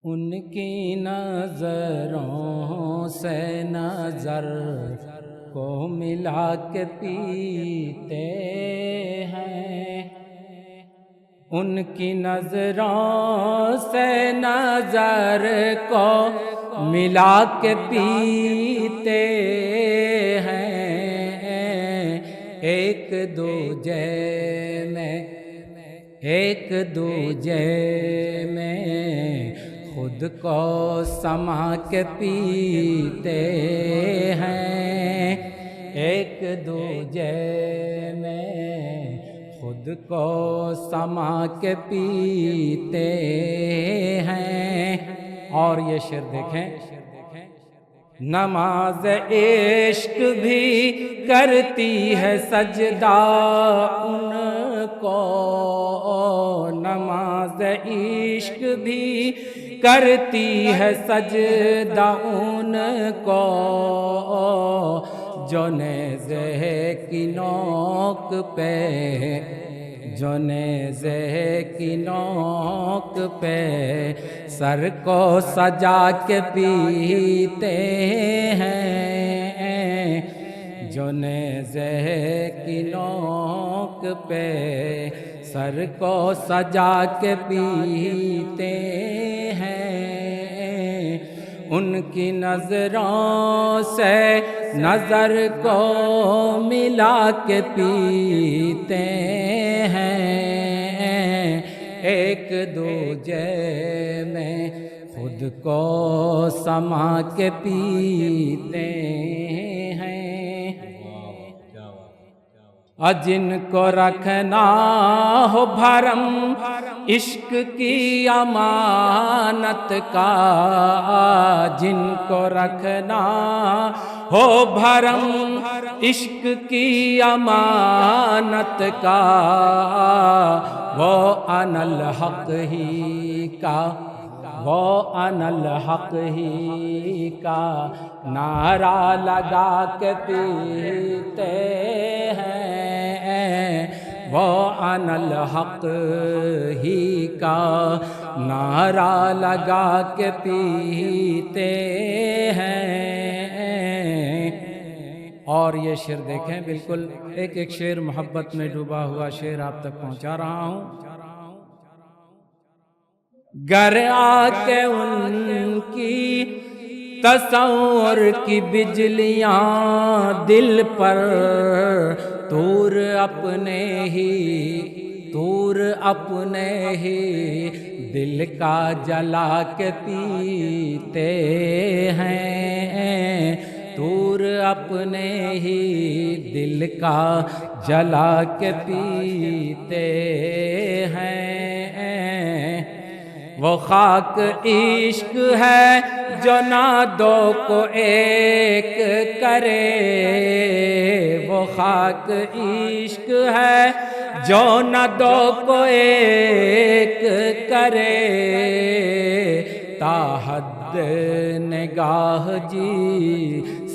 ان کی نظروں سے نظر کو ملا کے پیتے ہیں، ان کی نظروں سے نظر کو ملا کے پیتے ہیں، ایک دوجے میں خود کو سما کے پیتے ہیں، ایک دوجے میں خود کو سما کے پیتے ہیں۔ اور یہ شعر دیکھیں، نماز عشق بھی کرتی ہے سجدہ ان کو، نماز عشق بھی کرتی ہے سجدہ ان کو، جو نیزے کی نوک پہ سر کو سجا کے پیتے ہیں، جو نیزے کی نوک پہ سر کو سجا کے پیتے ہیں، ان کی نظروں سے نظر کو ملا کے پیتے ہیں، ایک دوجے میں خود کو سما کے پیتے ہیں۔ جن کو رکھنا ہو بھرم عشق کی امانت کا، جن کو رکھنا ہو بھرم عشق کی امانت کا، وہ انا الحق ہی کا نعرہ لگا کے پیتے ہیں، وہ انا الحق ہی کا نعرہ لگا کے پیتے ہیں۔ اور یہ شعر دیکھیں، بالکل ایک ایک شعر محبت میں ڈوبا ہوا شعر آپ تک پہنچا رہا ہوں۔ گر آ کے ان کی تصور کی بجلیاں دل پر تور اپنے ہی دل کا جلا کے پیتے ہیں، تور اپنے ہی دل کا جلا کے پیتے ہیں۔ وہ خاک عشق ہے جو نہ دو کو ایک کرے، وہ خاک عشق ہے جو نہ دو کو ایک کرے، تا حد نگاہ جی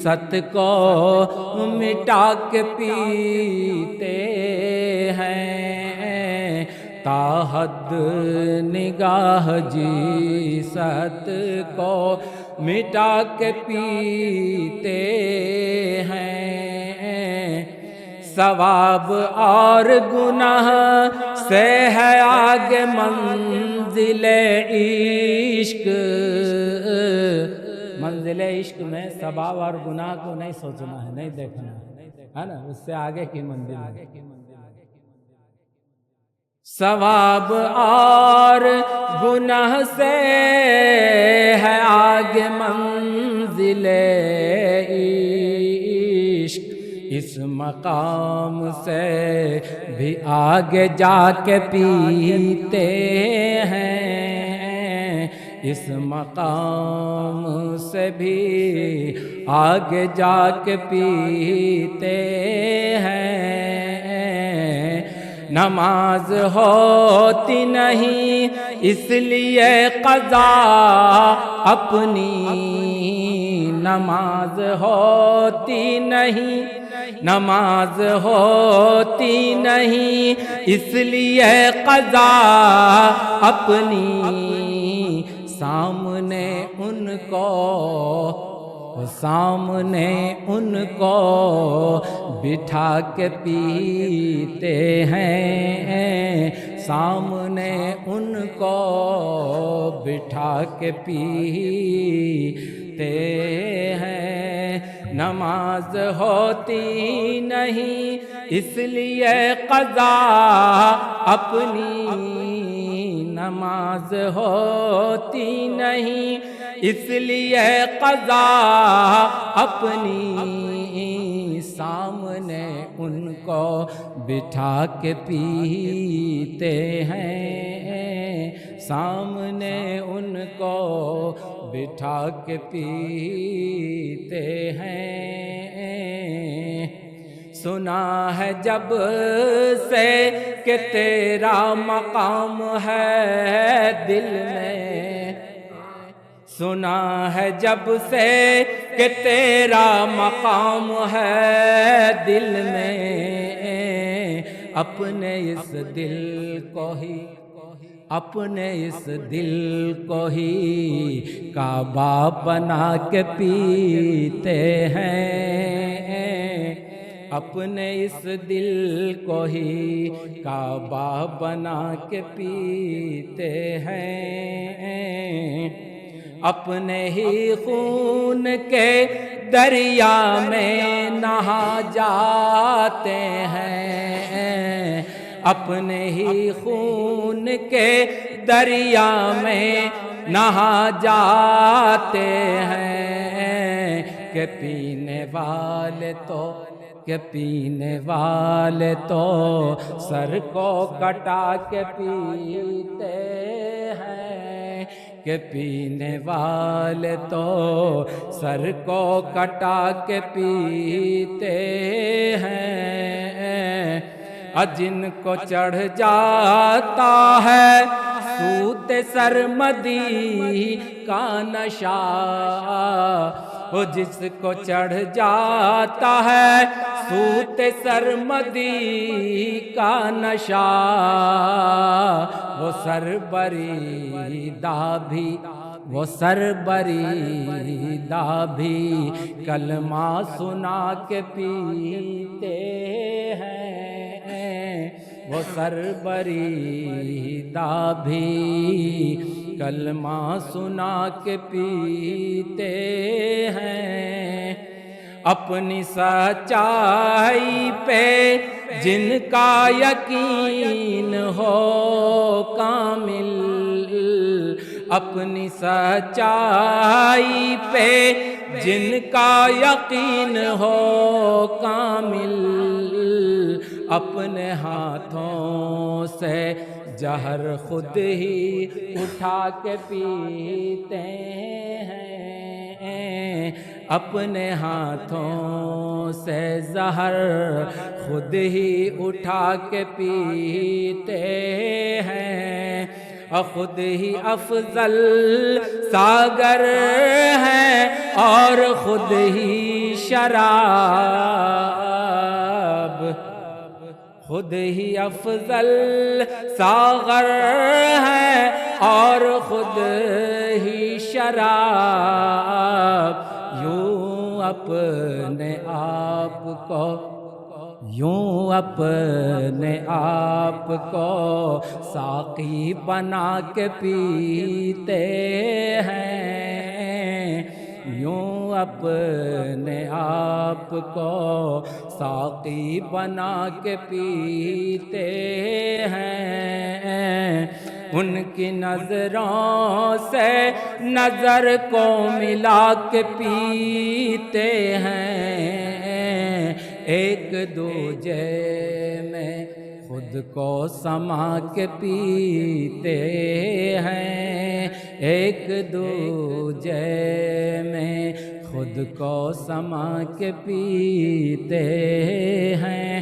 ست کو مٹا کے پیتے ہیں، تا حد نگاہ جی ست کو مٹا کے پیتے ہیں۔ ثواب اور گناہ سے ہے آگے منزل عشق، منزل عشق میں ثواب اور گناہ کو نہیں سوچنا ہے، نہیں دیکھنا ہے نا، اس سے آگے کی منزل ہے۔ ثواب اور گناہ سے ہے آگے منزل عشق، اس مقام سے بھی آگے جا کے پیتے ہیں، اس مقام سے بھی آگے جا کے پیتے ہیں۔ نماز ہوتی نہیں اس لیے قضا اپنی، نماز ہوتی نہیں، نماز ہوتی نہیں اس لیے قضا اپنی، سامنے ان کو بٹھا کے پیتے ہیں، سامنے ان کو بٹھا کے پیتے ہیں۔ نماز ہوتی نہیں اس لیے قضا اپنی، نماز ہوتی نہیں اس لیے قضا اپنی، سامنے ان کو بٹھا کے پیتے ہیں، سامنے ان کو بٹھا کے پیتے ہیں۔ سنا ہے جب سے کہ تیرا مقام ہے دل میں، سنا ہے جب سے کہ تیرا مقام ہے دل میں، اپنے اس دل کو ہی، اپنے اس دل کو ہی کعبہ بنا کے پیتے ہیں، اپنے اس دل کو ہی کعبہ بنا کے پیتے ہیں۔ اپنے ہی خون کے دریا میں نہا جاتے ہیں، اپنے ہی خون کے دریا میں نہا جاتے ہیں، کہ پینے والے تو سر کو کٹا کے پیتے ہیں، کہ پینے والے تو سر کو کٹا کے پیتے ہیں۔ جن کو چڑھ جاتا ہے سوت سرمدی کا نشہ، وہ جس کو چڑھ جاتا ہے سوت سرمدی کا نشہ، وہ سربریدہ بھی کلمہ سنا کے پیتے ہیں، وہ سربریدہ بھی کلمہ سنا کے پیتے ہیں۔ اپنی سچائی پہ جن کا یقین ہو کامل، اپنی سچائی پہ جن کا یقین ہو کامل، اپنے ہاتھوں سے زہر خود ہی اٹھا کے پیتے ہیں، اپنے ہاتھوں سے زہر خود ہی اٹھا کے پیتے ہیں، اور خود ہی افضل ساگر ہیں اور خود ہی شراب، خود ہی افضل ساغر ہے اور خود ہی شراب، یوں اپنے آپ کو ساقی بنا کے پیتے ہیں، یوں اپنے آپ کو ساقی بنا کے پیتے ہیں۔ ان کی نظروں سے نظر کو ملا کے پیتے ہیں، ایک دوجے میں خود کو سما کے پیتے ہیں، ایک دوجے میں خود کو سما کے پیتے ہیں۔